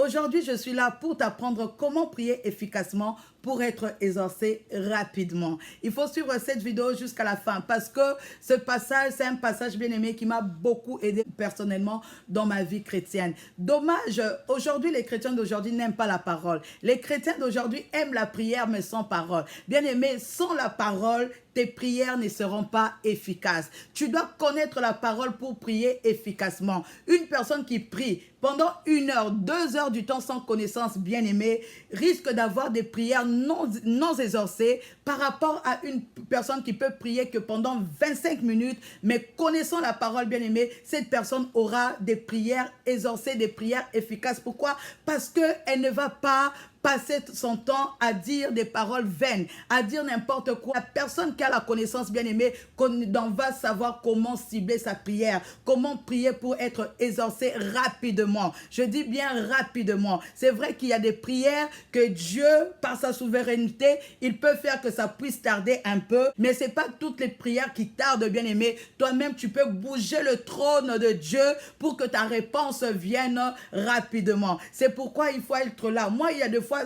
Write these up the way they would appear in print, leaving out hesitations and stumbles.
Aujourd'hui, je suis là pour t'apprendre comment prier efficacement pour être exaucé rapidement. Il faut suivre cette vidéo jusqu'à la fin parce que ce passage, c'est un passage bien aimé qui m'a beaucoup aidé personnellement dans ma vie chrétienne. Dommage, aujourd'hui, les chrétiens d'aujourd'hui n'aiment pas la parole. Les chrétiens d'aujourd'hui aiment la prière mais sans parole. Bien aimé, sans la parole, tes prières ne seront pas efficaces. Tu dois connaître la parole pour prier efficacement. Une personne qui prie pendant 1 heure, 2 heures du temps sans connaissance, bien aimé, risque d'avoir des prières non exaucées par rapport à une personne qui peut prier que pendant 25 minutes, mais connaissant la parole, bien aimé, cette personne aura des prières exaucées, des prières efficaces. Pourquoi? Parce qu'elle ne va pas passer son temps à dire des paroles vaines, à dire n'importe quoi. La personne qui a la connaissance, bien aimée, va savoir comment cibler sa prière, comment prier pour être exaucé rapidement. Je dis bien rapidement. C'est vrai qu'il y a des prières que Dieu, par sa souveraineté, il peut faire que ça puisse tarder un peu, mais ce n'est pas toutes les prières qui tardent, bien aimé. Toi-même, tu peux bouger le trône de Dieu pour que ta réponse vienne rapidement. C'est pourquoi il faut être là. Moi, il y a des fois,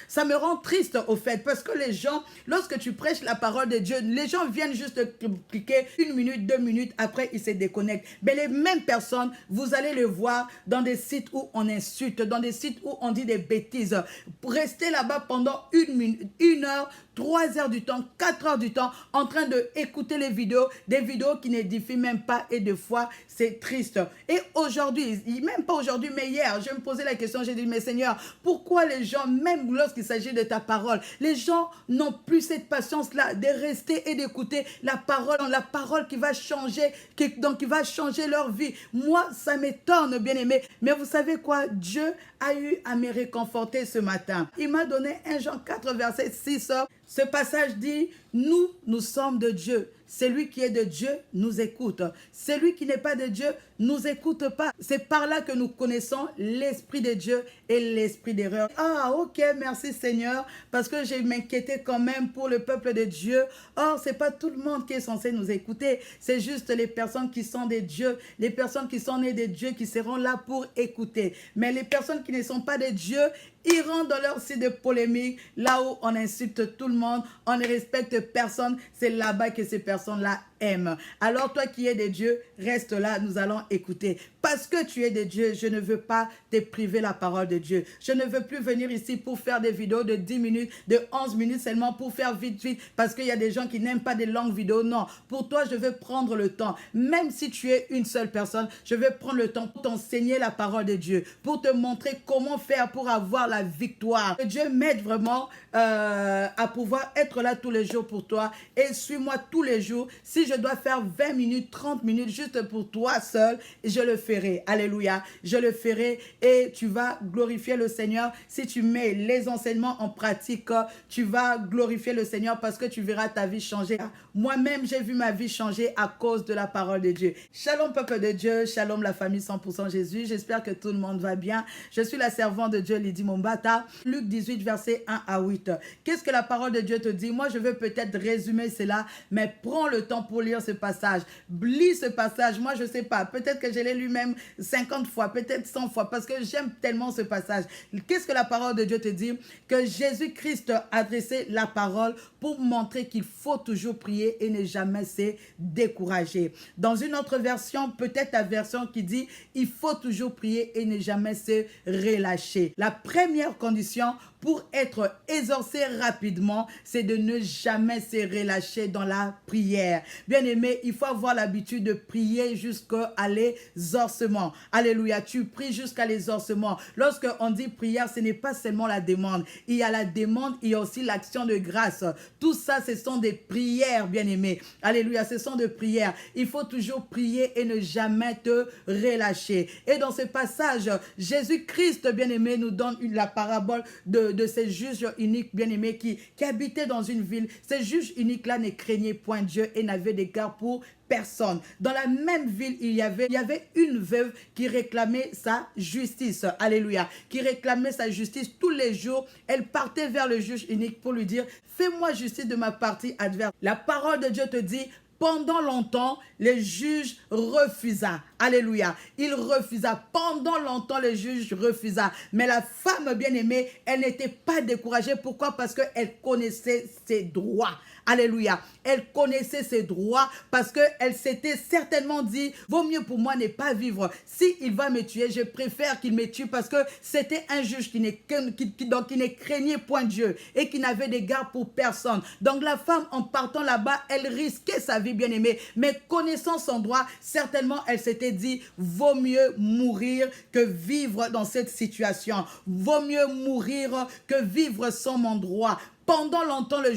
ça me rend triste au fait, parce que les gens, lorsque tu prêches la parole de Dieu, les gens viennent juste cliquer 1 minute, 2 minutes, après ils se déconnectent. Mais les mêmes personnes, vous allez les voir dans des sites où on insulte, dans des sites où on dit des bêtises. Rester là-bas pendant 1 minute, 1 heure, 3 heures du temps, 4 heures du temps, en train d'écouter les vidéos, des vidéos qui n'édifient même pas, et des fois, c'est triste. Et aujourd'hui, même pas aujourd'hui, mais hier, je me posais la question, j'ai dit, mais Seigneur, pourquoi les gens, même lorsqu'il s'agit de ta parole, les gens n'ont plus cette patience-là de rester et d'écouter la parole qui va changer, qui va changer leur vie. Moi, ça m'étonne, bien aimé. Mais vous savez quoi? Dieu a eu à me réconforter ce matin. Il m'a donné 1 Jean 4, verset 6. Ce passage dit, nous sommes de Dieu. Celui qui est de Dieu nous écoute. Celui qui n'est pas de Dieu nous écoute pas. C'est par là que nous connaissons l'esprit de Dieu et l'esprit d'erreur. Ah, ok, merci Seigneur, parce que j'ai m'inquiété quand même pour le peuple de Dieu. Or, c'est pas tout le monde qui est censé nous écouter. C'est juste les personnes qui sont des dieux, les personnes qui sont nées de Dieu qui seront là pour écouter. Mais les personnes qui ne sont pas de Dieu iront dans leur site de polémique, là où on insulte tout le monde, on ne respecte personne. C'est là-bas que ces personnes-là aiment. Alors toi qui es de Dieu, reste là, nous allons écouter. Parce que tu es de Dieu, je ne veux pas te priver la parole de Dieu. Je ne veux plus venir ici pour faire des vidéos de 10 minutes, de 11 minutes seulement pour faire vite, vite, parce qu'il y a des gens qui n'aiment pas des longues vidéos. Non, pour toi, je veux prendre le temps. Même si tu es une seule personne, je vais prendre le temps pour t'enseigner la parole de Dieu, pour te montrer comment faire pour avoir la victoire. Que Dieu m'aide vraiment à pouvoir être là tous les jours pour toi, et suis-moi tous les jours. Si je dois faire 20 minutes, 30 minutes juste pour toi seul, je le ferai. Alléluia, je le ferai, et tu vas glorifier le Seigneur. Si tu mets les enseignements en pratique, tu vas glorifier le Seigneur parce que tu verras ta vie changer. Moi-même, j'ai vu ma vie changer à cause de la parole de Dieu. Shalom peuple de Dieu, shalom la famille 100% Jésus. J'espère que tout le monde va bien. Je suis la servante de Dieu, Lydie Mombata. Luc 18, verset 1 à 8. Qu'est-ce que la parole de Dieu te dit? Moi, je veux peut-être résumer cela, mais prends le temps pour lire ce passage. Lis ce passage. Moi, je ne sais pas. Peut-être que je l'ai lu même 50 fois, peut-être 100 fois, parce que j'aime tellement ce passage. Qu'est-ce que la parole de Dieu te dit? Que Jésus-Christ a adressé la parole pour montrer qu'il faut toujours prier et ne jamais se décourager. Dans une autre version, peut-être la version qui dit il faut toujours prier et ne jamais se relâcher. La première condition pour être exaucé rapidement, c'est de ne jamais se relâcher dans la prière. Bien aimé, il faut avoir l'habitude de prier jusqu'à l'exaucement. Alléluia, tu pries jusqu'à l'exaucement. Lorsque on dit prière, ce n'est pas seulement la demande. Il y a la demande, il y a aussi l'action de grâce. Tout ça, ce sont des prières, bien aimé. Alléluia, ce sont des prières. Il faut toujours prier et ne jamais te relâcher. Et dans ce passage, Jésus-Christ, bien aimé, nous donne la parabole de ces juges uniques, bien aimés, qui habitaient dans une ville. Ces juges uniques-là ne craignaient point Dieu et n'avaient d'égard pour personne. Dans la même ville, il y avait une veuve qui réclamait sa justice. Alléluia. Qui réclamait sa justice tous les jours. Elle partait vers le juge unique pour lui dire, fais-moi justice de ma partie adverse. La parole de Dieu te dit, pendant longtemps, le juge refusa. Alléluia. Il refusa. Pendant longtemps, le juge refusa. Mais la femme bien-aimée, elle n'était pas découragée. Pourquoi? Parce qu'elle connaissait ses droits. Alléluia. Elle connaissait ses droits parce qu'elle s'était certainement dit, vaut mieux pour moi ne pas vivre. S'il va me tuer, je préfère qu'il me tue parce que c'était un juge qui ne craignait point Dieu et qui n'avait d'égard pour personne. Donc la femme, en partant là-bas, elle risquait sa vie, bien-aimée. Mais connaissant son droit, certainement, elle s'était dit, vaut mieux mourir que vivre dans cette situation. Vaut mieux mourir que vivre sans mon droit. Pendant longtemps, le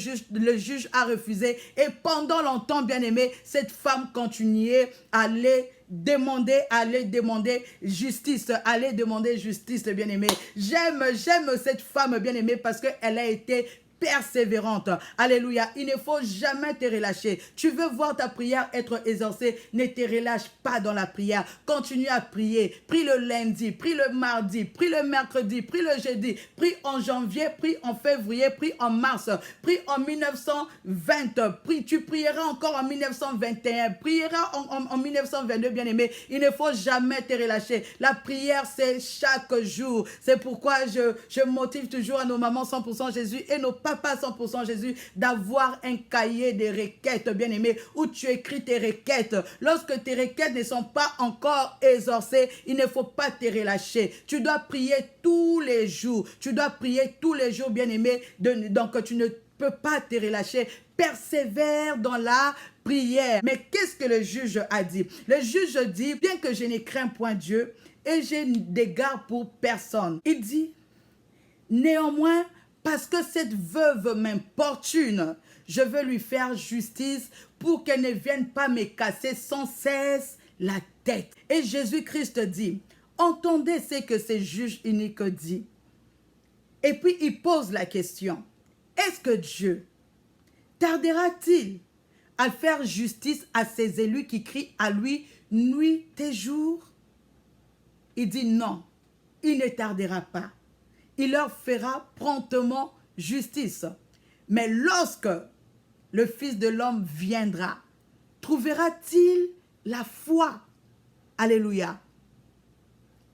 juge a refusé. Et pendant longtemps, bien-aimé, cette femme continuait à aller demander justice, bien-aimé. J'aime cette femme, bien-aimée, parce qu'elle a été persévérante. Alléluia. Il ne faut jamais te relâcher. Tu veux voir ta prière être exaucée, ne te relâche pas dans la prière. Continue à prier. Prie le lundi, prie le mardi, prie le mercredi, prie le jeudi, prie en janvier, prie en février, prie en mars, prie en 1920, tu prieras encore en 1921, prieras en 1922, bien-aimé. Il ne faut jamais te relâcher. La prière, c'est chaque jour. C'est pourquoi je motive toujours à nos mamans 100% Jésus et nos papas 100% Jésus d'avoir un cahier de requêtes, bien-aimé, où tu écris tes requêtes. Lorsque tes requêtes ne sont pas encore exaucées, il ne faut pas te relâcher. Tu dois prier tous les jours. Tu dois prier tous les jours, bien-aimé. Donc, tu ne peux pas te relâcher. Persévère dans la prière. Mais qu'est-ce que le juge a dit? Le juge dit, bien que je ne crains point Dieu et j'ai d'égard pour personne. Il dit, néanmoins, parce que cette veuve m'importune, je veux lui faire justice pour qu'elle ne vienne pas me casser sans cesse la tête. Et Jésus-Christ dit, entendez ce que ce juge unique dit. Et puis il pose la question, est-ce que Dieu tardera-t-il à faire justice à ses élus qui crient à lui nuit et jour? Il dit non, il ne tardera pas. Il leur fera promptement justice. Mais lorsque le Fils de l'homme viendra, trouvera-t-il la foi? Alléluia.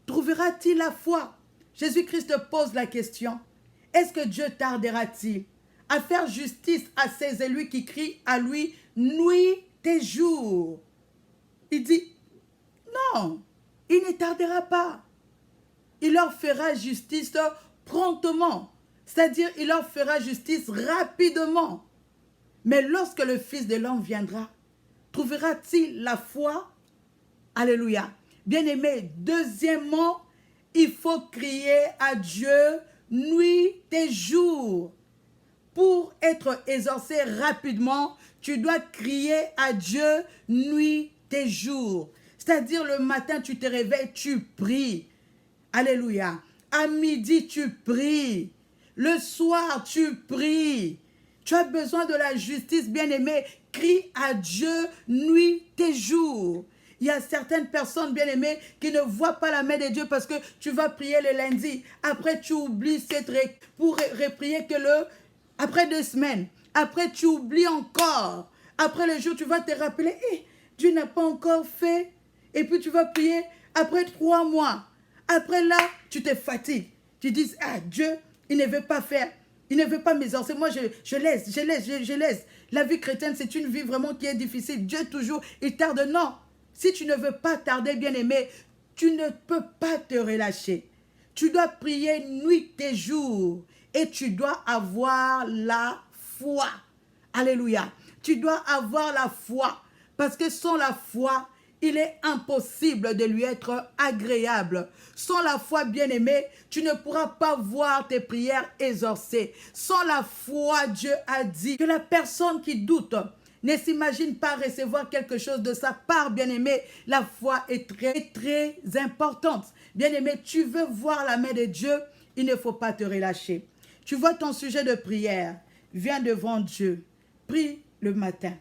Trouvera-t-il la foi? Jésus-Christ pose la question. Est-ce que Dieu tardera-t-il à faire justice à ses élus qui crient à lui nuit et jour? Il dit, non, il ne tardera pas. Il leur fera justice promptement. C'est-à-dire, il leur fera justice rapidement. Mais lorsque le Fils de l'homme viendra, trouvera-t-il la foi? Alléluia. Bien-aimé, deuxièmement, il faut crier à Dieu nuit et jour. Pour être exaucé rapidement, tu dois crier à Dieu nuit et jour. C'est-à-dire, le matin, tu te réveilles, tu pries. Alléluia. À midi, tu pries. Le soir, tu pries. Tu as besoin de la justice, bien-aimé. Crie à Dieu nuit et jour. Il y a certaines personnes, bien-aimées, qui ne voient pas la main de Dieu parce que tu vas prier le lundi. Après, tu oublies pour reprier que après 2 semaines. Après, tu oublies encore. Après le jour, tu vas te rappeler, Dieu n'a pas encore fait. Et puis, tu vas prier après 3 mois. Après là, tu te fatigues. Tu dis, Dieu, il ne veut pas faire. Il ne veut pas m'exaucer. Moi, je laisse. La vie chrétienne, c'est une vie vraiment qui est difficile. Dieu, toujours, il tarde. Non. Si tu ne veux pas tarder, bien-aimé, tu ne peux pas te relâcher. Tu dois prier nuit et jour. Et tu dois avoir la foi. Alléluia. Tu dois avoir la foi. Parce que sans la foi, il est impossible de lui être agréable. Sans la foi, bien-aimé, tu ne pourras pas voir tes prières exaucées. Sans la foi, Dieu a dit que la personne qui doute ne s'imagine pas recevoir quelque chose de sa part, bien-aimé. La foi est très, très importante. Bien-aimé, tu veux voir la main de Dieu, il ne faut pas te relâcher. Tu vois ton sujet de prière, viens devant Dieu. Prie le matin.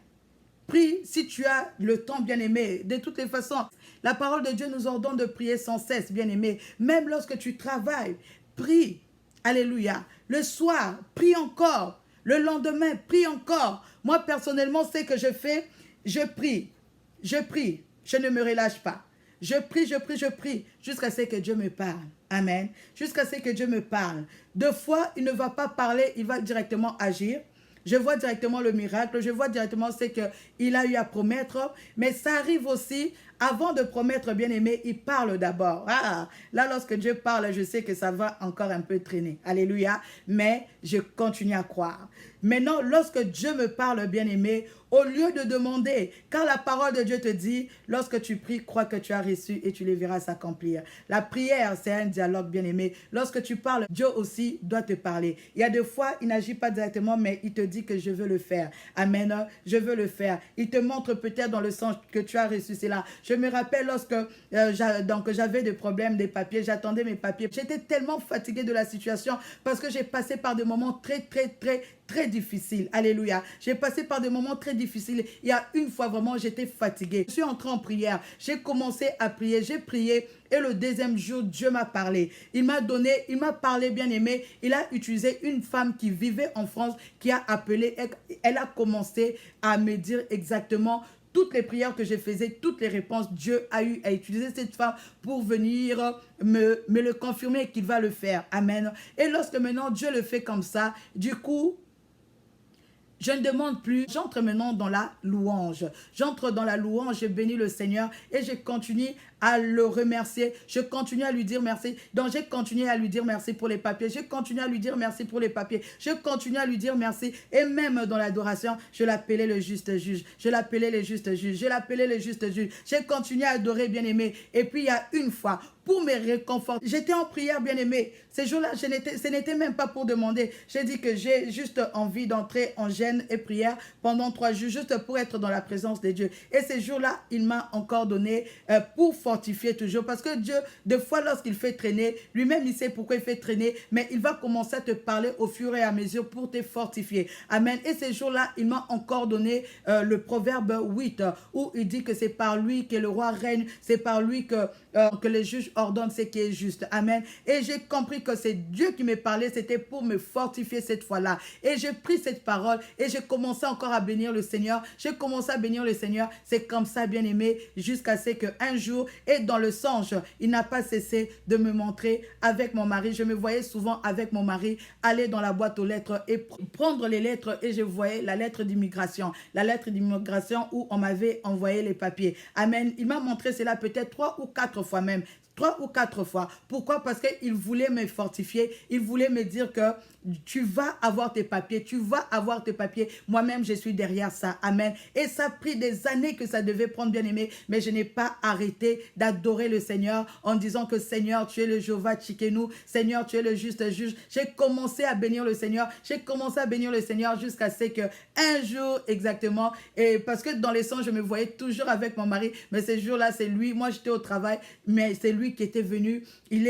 Prie si tu as le temps, bien-aimé. De toutes les façons, la parole de Dieu nous ordonne de prier sans cesse, bien-aimé. Même lorsque tu travailles, prie. Alléluia. Le soir, prie encore. Le lendemain, prie encore. Moi, personnellement, ce que je fais, je prie. Je prie. Je ne me relâche pas. Je prie, je prie, jusqu'à ce que Dieu me parle. Amen. Jusqu'à ce que Dieu me parle. Deux fois, il ne va pas parler, il va directement agir. Je vois directement le miracle, je vois directement ce qu'il a eu à promettre. Mais ça arrive aussi, avant de promettre, bien-aimé, il parle d'abord. Ah, là, lorsque Dieu parle, je sais que ça va encore un peu traîner. Alléluia. Mais je continue à croire. Maintenant, lorsque Dieu me parle, bien-aimé, au lieu de demander, car la parole de Dieu te dit, lorsque tu pries, crois que tu as reçu et tu les verras s'accomplir. La prière, c'est un dialogue, bien-aimé. Lorsque tu parles, Dieu aussi doit te parler. Il y a des fois, il n'agit pas directement, mais il te dit que je veux le faire. Amen. Je veux le faire. Il te montre peut-être dans le sens que tu as reçu cela. Je me rappelle lorsque j'avais des problèmes, des papiers, j'attendais mes papiers. J'étais tellement fatiguée de la situation parce que j'ai passé par des moments très difficiles. Alléluia. J'ai passé par des moments très difficiles. Il y a une fois vraiment, j'étais fatiguée. Je suis entrée en prière. J'ai commencé à prier. J'ai prié. Et le deuxième jour, Dieu m'a parlé. Il m'a parlé, bien aimé. Il a utilisé une femme qui vivait en France, qui a appelé. Elle a commencé à me dire exactement toutes les prières que je faisais, toutes les réponses. Dieu a eu à utiliser cette femme pour venir me le confirmer qu'il va le faire. Amen. Et lorsque maintenant Dieu le fait comme ça, du coup, je ne demande plus, j'entre maintenant dans la louange. J'entre dans la louange, je bénis le Seigneur et je continue à le remercier. Je continue à lui dire merci. Donc, j'ai continué à lui dire merci pour les papiers. Je continue à lui dire merci pour les papiers. Je continue à lui dire merci. Et même dans l'adoration, je l'appelais le juste juge. Je l'appelais le juste juge. Je l'appelais le juste juge. J'ai continué à adorer, bien-aimé. Et puis, il y a une fois, pour me réconforter, j'étais en prière, bien-aimé. Ces jours-là, ce n'était même pas pour demander. J'ai dit que j'ai juste envie d'entrer en jeûne et prière pendant 3 jours, juste pour être dans la présence de Dieu. Et ces jours-là, il m'a encore donné pour fortifier toujours. Parce que Dieu, des fois, lorsqu'il fait traîner, lui-même, il sait pourquoi il fait traîner, mais il va commencer à te parler au fur et à mesure pour te fortifier. Amen. Et ces jours-là, il m'a encore donné le proverbe 8, où il dit que c'est par lui que le roi règne, c'est par lui que les juges ordonnent ce qui est juste. Amen. Et j'ai compris que c'est Dieu qui me parlait, c'était pour me fortifier cette fois-là. Et j'ai pris cette parole et j'ai commencé encore à bénir le Seigneur. J'ai commencé à bénir le Seigneur. C'est comme ça, bien aimé, jusqu'à ce qu'un jour, et dans le songe, il n'a pas cessé de me montrer avec mon mari. Je me voyais souvent avec mon mari aller dans la boîte aux lettres et prendre les lettres, et je voyais la lettre d'immigration. La lettre d'immigration où on m'avait envoyé les papiers. Amen. Il m'a montré cela peut-être 3 ou 4 fois même. 3 ou 4 fois. Pourquoi? Parce qu'il voulait me fortifier. Il voulait me dire que tu vas avoir tes papiers. Tu vas avoir tes papiers. Moi-même, je suis derrière ça. Amen. Et ça a pris des années que ça devait prendre, bien aimé. Mais je n'ai pas arrêté d'adorer le Seigneur en disant que Seigneur, tu es le Jéhovah Tchikenu. Seigneur, tu es le juste juge. J'ai commencé à bénir le Seigneur. J'ai commencé à bénir le Seigneur jusqu'à ce que un jour exactement, et parce que dans les songes, je me voyais toujours avec mon mari. Mais ces jours-là, c'est lui. Moi, j'étais au travail, mais c'est lui qui était venu. Il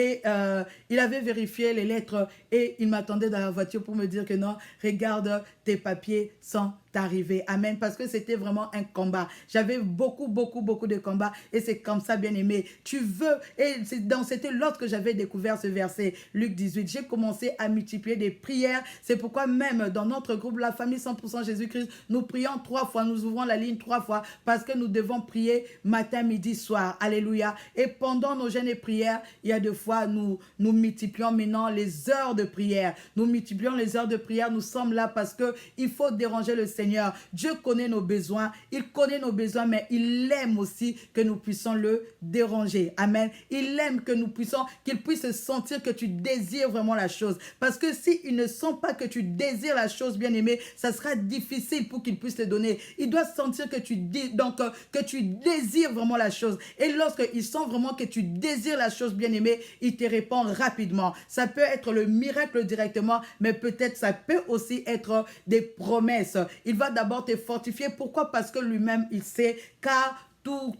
avait vérifié les lettres et il m'attendait dans la voiture pour me dire que non, regarde, tes papiers sont arrivés. Amen. Parce que c'était vraiment un combat. J'avais beaucoup de combats et c'est comme ça, bien aimé. Tu veux, et c'était lorsque j'avais découvert ce verset, Luc 18. J'ai commencé à multiplier des prières. C'est pourquoi même dans notre groupe, la famille 100% Jésus-Christ, nous prions 3 fois. Nous ouvrons la ligne 3 fois parce que nous devons prier matin, midi, soir. Alléluia. Et pendant nos jeûnes et prières, il y a 2 fois, nous multiplions maintenant les heures de prière. Nous multiplions les heures de prière. Nous sommes là parce que il faut déranger le Seigneur. Dieu connaît nos besoins. Il connaît nos besoins, mais il aime aussi que nous puissions le déranger. Amen. Il aime que nous puissions, qu'il puisse sentir que tu désires vraiment la chose. Parce que s'il ne sent pas que tu désires la chose, bien aimé, ça sera difficile pour qu'il puisse te donner. Il doit sentir que tu désires vraiment la chose. Et lorsqu'il sent vraiment que tu désires la chose, bien aimé, il te répond rapidement. Ça peut être le miracle directement, mais peut-être ça peut aussi être des promesses. Il va d'abord te fortifier. Pourquoi? Parce que lui-même, il sait, car tout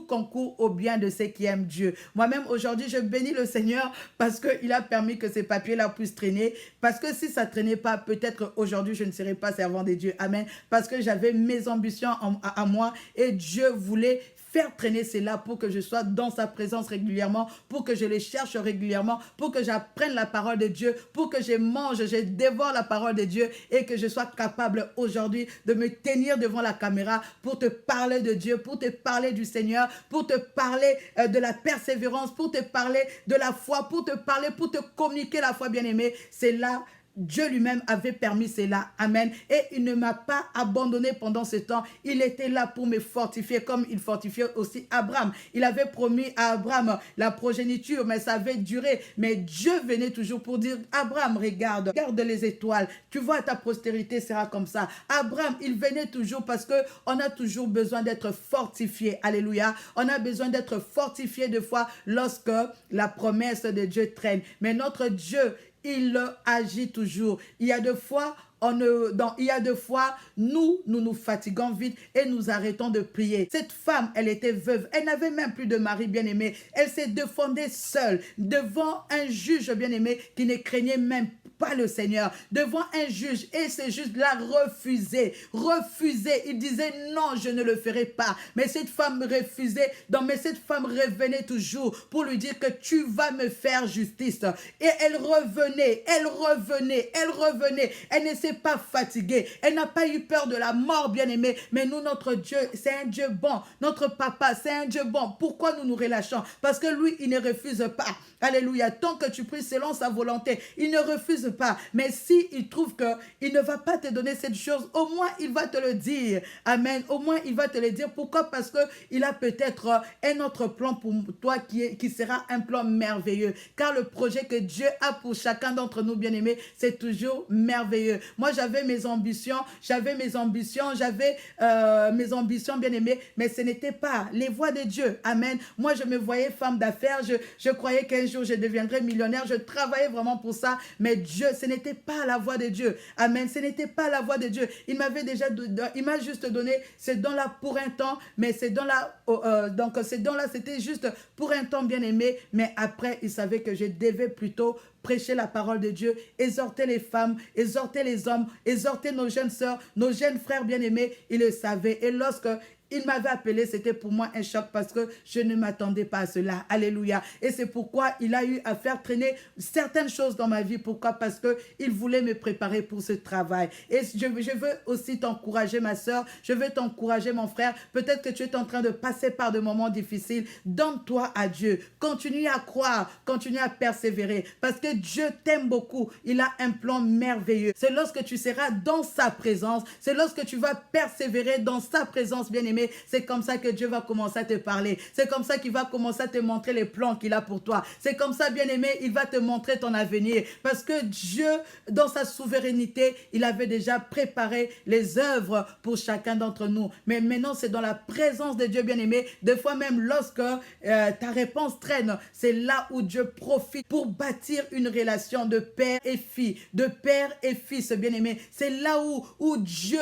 concourt au bien de ceux qui aiment Dieu. Moi-même, aujourd'hui, je bénis le Seigneur parce qu'il a permis que ces papiers-là puissent traîner. Parce que si ça ne traînait pas, peut-être aujourd'hui, je ne serais pas servant de Dieu. Amen. Parce que j'avais mes ambitions à moi et Dieu voulait faire traîner cela pour que je sois dans sa présence régulièrement, pour que je les cherche régulièrement, pour que j'apprenne la parole de Dieu, pour que je mange, je dévore la parole de Dieu et que je sois capable aujourd'hui de me tenir devant la caméra pour te parler de Dieu, pour te parler du Seigneur, pour te parler de la persévérance, pour te parler de la foi, pour te parler, pour te communiquer la foi, bien-aimé. C'est là Dieu lui-même avait permis cela. Amen. Et il ne m'a pas abandonné pendant ce temps. Il était là pour me fortifier comme il fortifiait aussi Abraham. Il avait promis à Abraham la progéniture, mais ça avait duré. Mais Dieu venait toujours pour dire, Abraham, regarde les étoiles. Tu vois, ta postérité sera comme ça. Abraham, il venait toujours parce qu'on a toujours besoin d'être fortifié. Alléluia. On a besoin d'être fortifié de foi lorsque la promesse de Dieu traîne. Mais notre Dieu, il agit toujours. Il y a deux fois, nous nous fatiguons vite et nous arrêtons de prier. Cette femme, elle était veuve. Elle n'avait même plus de mari bien-aimé. Elle s'est défendue seule devant un juge bien-aimé qui ne craignait même pas le Seigneur, devant un juge, et ce juge-là refusait. Il disait non, je ne le ferai pas. Mais cette femme refusait, mais cette femme revenait toujours pour lui dire que tu vas me faire justice. Et elle revenait. Elle ne s'est pas fatiguée. Elle n'a pas eu peur de la mort, bien-aimée. Mais nous, notre Dieu, c'est un Dieu bon. Notre papa, c'est un Dieu bon. Pourquoi nous nous relâchons? Parce que lui, il ne refuse pas. Alléluia. Tant que tu pries selon sa volonté, il ne refuse pas. Mais si il trouve qu'il ne va pas te donner cette chose, au moins il va te le dire. Amen. Au moins il va te le dire. Pourquoi? Parce qu'il a peut-être un autre plan pour toi qui sera un plan merveilleux. Car le projet que Dieu a pour chacun d'entre nous, bien-aimés, c'est toujours merveilleux. Moi, j'avais mes ambitions, bien-aimés, mais ce n'était pas les voies de Dieu. Amen. Moi, je me voyais femme d'affaires. Je croyais qu'un jour, je deviendrais millionnaire. Je travaillais vraiment pour ça. Mais Dieu, ce n'était pas la voie de Dieu. Amen. Ce n'était pas la voie de Dieu. Il m'a juste donné ce don-là pour un temps, mais ce don-là, c'était juste pour un temps, bien-aimé. Mais après, il savait que je devais plutôt prêcher la parole de Dieu, exhorter les femmes, exhorter les hommes, exhorter nos jeunes sœurs, nos jeunes frères bien-aimés. Il le savait. Et lorsque il m'avait appelé, c'était pour moi un choc parce que je ne m'attendais pas à cela. Alléluia. Et c'est pourquoi il a eu à faire traîner certaines choses dans ma vie. Pourquoi? Parce qu'il voulait me préparer pour ce travail. Et je veux aussi t'encourager, ma soeur. Je veux t'encourager, mon frère. Peut-être que tu es en train de passer par des moments difficiles. Donne-toi à Dieu. Continue à croire. Continue à persévérer. Parce que Dieu t'aime beaucoup. Il a un plan merveilleux. C'est lorsque tu seras dans sa présence. C'est lorsque tu vas persévérer dans sa présence, bien-aimé. C'est comme ça que Dieu va commencer à te parler. C'est comme ça qu'il va commencer à te montrer les plans qu'il a pour toi. C'est comme ça, bien-aimé, il va te montrer ton avenir. Parce que Dieu, dans sa souveraineté, il avait déjà préparé les œuvres pour chacun d'entre nous. Mais maintenant, c'est dans la présence de Dieu, bien-aimé. Des fois même, lorsque ta réponse traîne, c'est là où Dieu profite pour bâtir une relation de père et fille, de père et fils, bien-aimé. C'est là où Dieu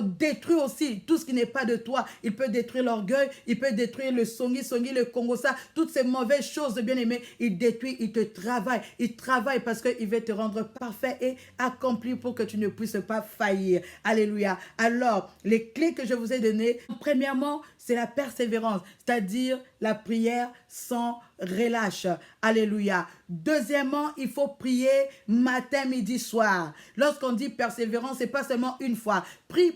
détruit aussi tout ce qui n'est pas de toi. Il peut détruire l'orgueil, il peut détruire le songi, le congosa, toutes ces mauvaises choses, bien-aimé. Il détruit, il te travaille. Il travaille parce qu'il veut te rendre parfait et accompli pour que tu ne puisses pas faillir. Alléluia. Alors, les clés que je vous ai données, premièrement, c'est la persévérance, c'est-à-dire la prière sans relâche. Alléluia. Deuxièmement, il faut prier matin, midi, soir. Lorsqu'on dit persévérance, c'est pas seulement une fois. Prie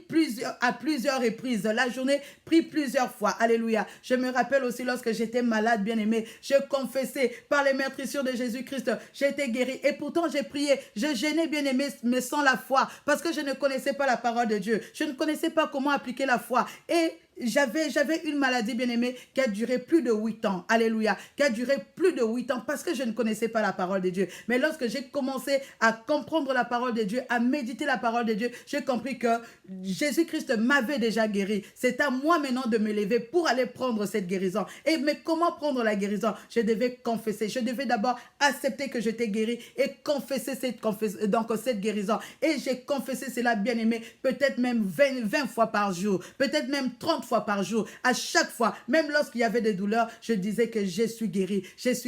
à plusieurs reprises. La journée, prie plusieurs fois. Alléluia. Je me rappelle aussi lorsque j'étais malade, bien-aimé, je confessais par les meurtrissures de Jésus-Christ, j'ai été guéri. Et pourtant, j'ai prié. Je gênais, bien-aimé, mais sans la foi. Parce que je ne connaissais pas la parole de Dieu. Je ne connaissais pas comment appliquer la foi. Et j'avais une maladie, bien-aimée, qui a duré plus de 8 ans. Alléluia. Qui a duré plus de 8 ans parce que je ne connaissais pas la parole de Dieu. Mais lorsque j'ai commencé à comprendre la parole de Dieu, à méditer la parole de Dieu, j'ai compris que Jésus-Christ m'avait déjà guéri. C'est à moi maintenant de me lever pour aller prendre cette guérison. Mais comment prendre la guérison? Je devais confesser. Je devais d'abord accepter que j'étais guéri et confesser cette guérison. Et j'ai confessé cela, bien-aimé, peut-être même 20 fois par jour, peut-être même 30 fois par jour. À chaque fois, même lorsqu'il y avait des douleurs, je disais que je suis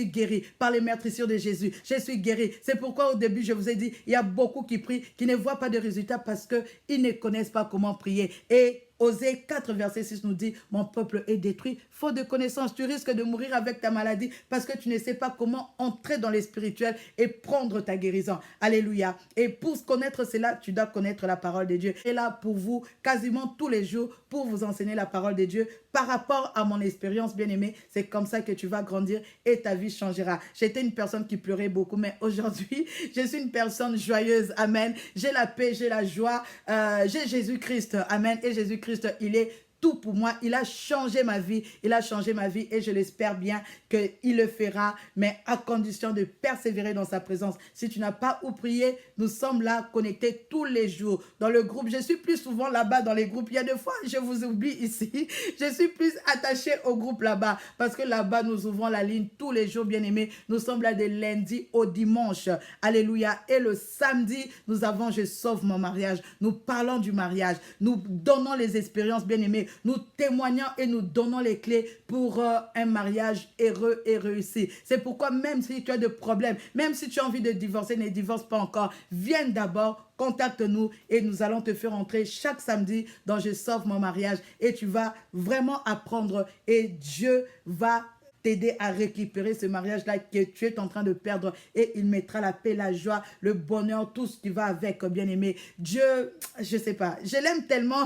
guéri par les meurtrissures de Jésus. Je suis guéri. C'est pourquoi au début, je vous ai dit, il y a beaucoup qui prient, qui ne voient pas de résultats parce qu'ils ne connaissent pas comment prier. Et Osée 4, verset 6 nous dit, mon peuple est détruit, faute de connaissance. Tu risques de mourir avec ta maladie parce que tu ne sais pas comment entrer dans les spirituels et prendre ta guérison. Alléluia. Et pour connaître cela, tu dois connaître la parole de Dieu. Et là, pour vous, quasiment tous les jours, pour vous enseigner la parole de Dieu, par rapport à mon expérience, bien-aimée, c'est comme ça que tu vas grandir et ta vie changera. J'étais une personne qui pleurait beaucoup, mais aujourd'hui, je suis une personne joyeuse. Amen. J'ai la paix, j'ai la joie. J'ai Jésus-Christ. Amen. Et Jésus-Christ, il est tout pour moi. Il a changé ma vie. Il a changé ma vie et je l'espère bien qu'il le fera, mais à condition de persévérer dans sa présence. Si tu n'as pas où prier, nous sommes là connectés tous les jours dans le groupe. Je suis plus souvent là-bas dans les groupes. Il y a des fois, je vous oublie ici. Je suis plus attachée au groupe là-bas parce que là-bas, nous ouvrons la ligne tous les jours, bien-aimés. Nous sommes là de lundi au dimanche. Alléluia. Et le samedi, nous avons Je sauve mon mariage. Nous parlons du mariage. Nous donnons les expériences, bien-aimés. Nous témoignons et nous donnons les clés pour un mariage heureux et réussi. C'est pourquoi même si tu as des problèmes, même si tu as envie de divorcer, ne divorce pas encore, viens d'abord, contacte-nous et nous allons te faire entrer chaque samedi dans Je sauve mon mariage et tu vas vraiment apprendre et Dieu va t'aider à récupérer ce mariage-là que tu es en train de perdre et il mettra la paix, la joie, le bonheur, tout ce qui va avec, bien-aimé. Dieu, je sais pas, je l'aime tellement,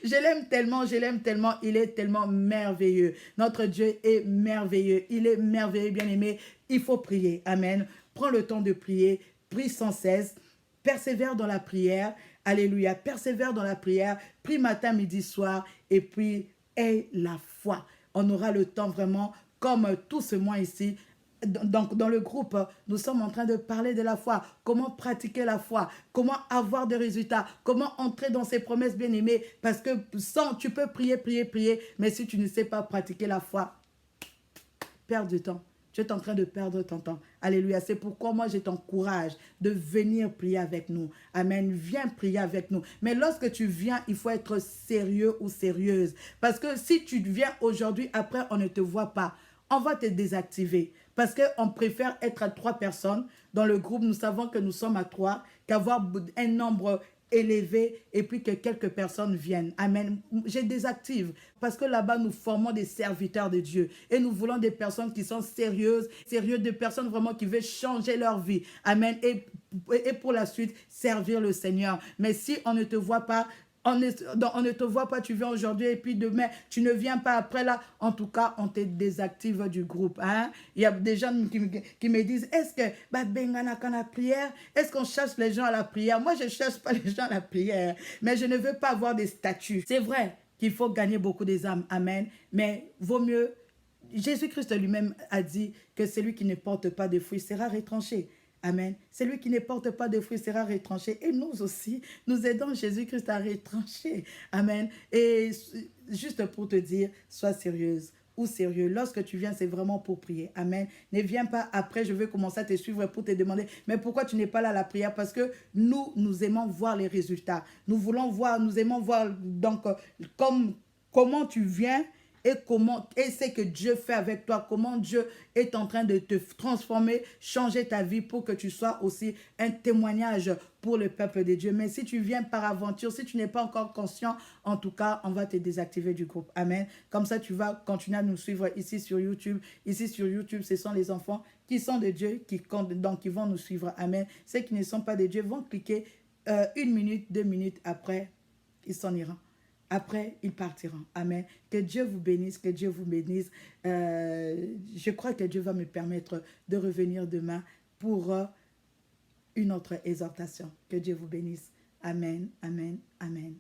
je l'aime tellement, je l'aime tellement, il est tellement merveilleux. Notre Dieu est merveilleux, il est merveilleux, bien-aimé. Il faut prier, amen. Prends le temps de prier, prie sans cesse, persévère dans la prière, alléluia, persévère dans la prière, prie matin, midi, soir et puis aie la foi. On aura le temps vraiment comme tout ce mois ici, donc dans le groupe, nous sommes en train de parler de la foi, comment pratiquer la foi, comment avoir des résultats, comment entrer dans ses promesses bien-aimées, parce que sans, tu peux prier, prier, prier, mais si tu ne sais pas pratiquer la foi, perds du temps. Tu es en train de perdre ton temps. Alléluia. C'est pourquoi moi, je t'encourage de venir prier avec nous. Amen. Viens prier avec nous. Mais lorsque tu viens, il faut être sérieux ou sérieuse. Parce que si tu viens aujourd'hui, après, on ne te voit pas. On va te désactiver. Parce qu'on préfère être à 3 personnes. Dans le groupe, nous savons que nous sommes à 3, qu'avoir un nombre élevé et puis que quelques personnes viennent. Amen. Je désactive parce que là-bas, nous formons des serviteurs de Dieu et nous voulons des personnes qui sont sérieuses, des personnes vraiment qui veulent changer leur vie. Amen. Et pour la suite, servir le Seigneur. Mais si on ne te voit pas, on ne te voit pas, tu viens aujourd'hui et puis demain, tu ne viens pas après là. En tout cas, on te désactive du groupe. Hein? Il y a des gens qui me disent, est-ce que, la prière, est-ce qu'on cherche les gens à la prière? Moi, je ne cherche pas les gens à la prière, mais je ne veux pas avoir des statuts. C'est vrai qu'il faut gagner beaucoup des âmes. Amen. Mais vaut mieux, Jésus-Christ lui-même a dit que celui qui ne porte pas de fruits sera retranché. Amen. Celui qui ne porte pas de fruits sera retranché. Et nous aussi, nous aidons Jésus-Christ à retrancher. Amen. Et juste pour te dire, sois sérieuse ou sérieux. Lorsque tu viens, c'est vraiment pour prier. Amen. Ne viens pas après, je vais commencer à te suivre pour te demander, mais pourquoi tu n'es pas là à la prière? Parce que nous aimons voir les résultats. Nous voulons voir, nous aimons voir donc comment tu viens et ce que Dieu fait avec toi, comment Dieu est en train de te transformer, changer ta vie pour que tu sois aussi un témoignage pour le peuple de Dieu. Mais si tu viens par aventure, si tu n'es pas encore conscient, en tout cas, on va te désactiver du groupe. Amen. Comme ça, tu vas continuer à nous suivre ici sur YouTube. Ici sur YouTube, ce sont les enfants qui sont de Dieu, qui comptent, donc qui vont nous suivre. Amen. Ceux qui ne sont pas de Dieu vont cliquer 1 minute, 2 minutes après, ils s'en iront. Après, ils partiront. Amen. Que Dieu vous bénisse, que Dieu vous bénisse. Je crois que Dieu va me permettre de revenir demain pour une autre exhortation. Que Dieu vous bénisse. Amen, amen, amen.